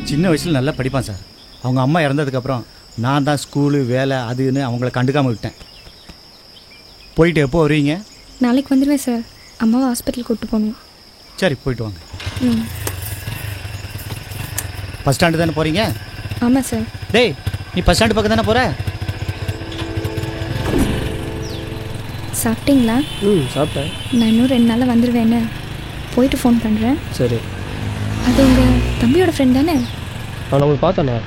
சின்ன வயசில் நல்லா படிப்பான் சார். அவங்க அம்மா இறந்ததுக்கப்புறம் நான் தான் ஸ்கூலு வேலை அதுன்னு அவங்கள கண்டுக்காமல் விட்டேன். போயிட்டு எப்போ வருவீங்க? நாளைக்கு வந்துடுவேன் சார். அம்மாவை ஹாஸ்பிட்டல் கூப்பிட்டு போகணும். சரி போயிட்டு வாங்க. ம். பஸ் ஸ்டாண்டு தானே போகிறீங்க? ஆமாம் சார். டேய், நீ பஸ் ஸ்டாண்டு பக்கம் தானே போகிற? சாப்பிட்டீங்களா? சாப்பிட்டேன். நான் இன்னும் 2 நாளில் வந்துடுவேன்னு போயிட்டு ஃபோன் பண்ணுறேன். சரி. அது உங்கள் தம்பியோட ஃப்ரெண்ட் தானே? நான் உங்களுக்கு பார்த்தேண்ணா.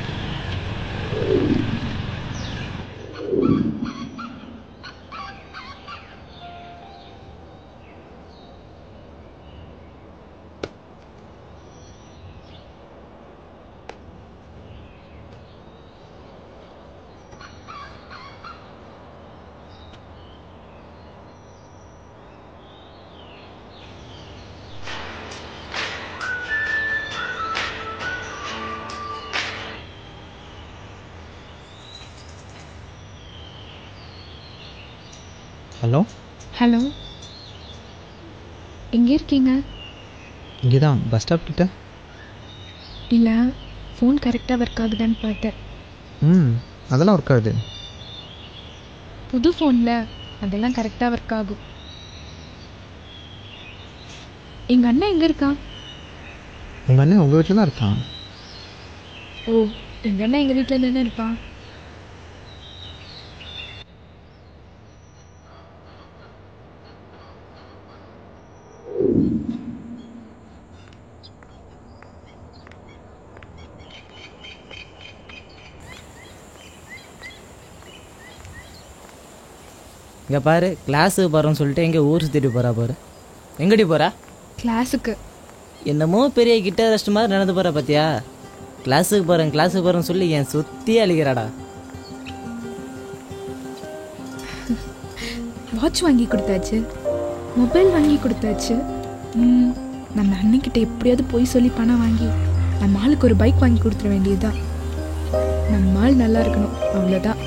ஹலோ. ஹலோ, எங்கே இருக்கீங்க? இங்கே தான் பஸ் ஸ்டாப் கிட்ட. இல்லை, ஃபோன் கரெக்டாக ஒர்க் ஆகுதான்னு பார்த்தேன். அதெல்லாம் ஒர்க் ஆகுது. புது ஃபோனில் அதெல்லாம் கரெக்டாக ஒர்க் ஆகும். எங்கள் அண்ணன் எங்கே இருக்கான்? உங்கள் அண்ணன் உங்கள் வீட்டில் தான் இருக்கான். ஓ, எங்கள் அண்ணன் எங்கள் வீட்டில் தானே இருப்பான். இங்கே பாரு, கிளாஸுக்கு போகிறோன்னு சொல்லிட்டு எங்கே ஊர் சுற்றிட்டு போகிறா பாரு. எங்கடி போகிறா? கிளாஸுக்கு. என்னமோ பெரிய கிட்ட ரெஸ்ட் மாதிரி நடந்து போகிற பார்த்தியா? கிளாஸுக்கு போகிறேன்னு சொல்லி என் சுற்றி அழிக்கிறாடா. வாட்ச் வாங்கி கொடுத்தாச்சு, மொபைல் வாங்கி கொடுத்தாச்சு. நம்ம அண்ணன்கிட்ட எப்படியாவது போய் சொல்லி பணம் வாங்கி நம்ம ஆளுக்கு ஒரு பைக் வாங்கி கொடுத்துட வேண்டியதுதான். நம்ம ஆள் நல்லா இருக்கணும், அவ்வளோதான்.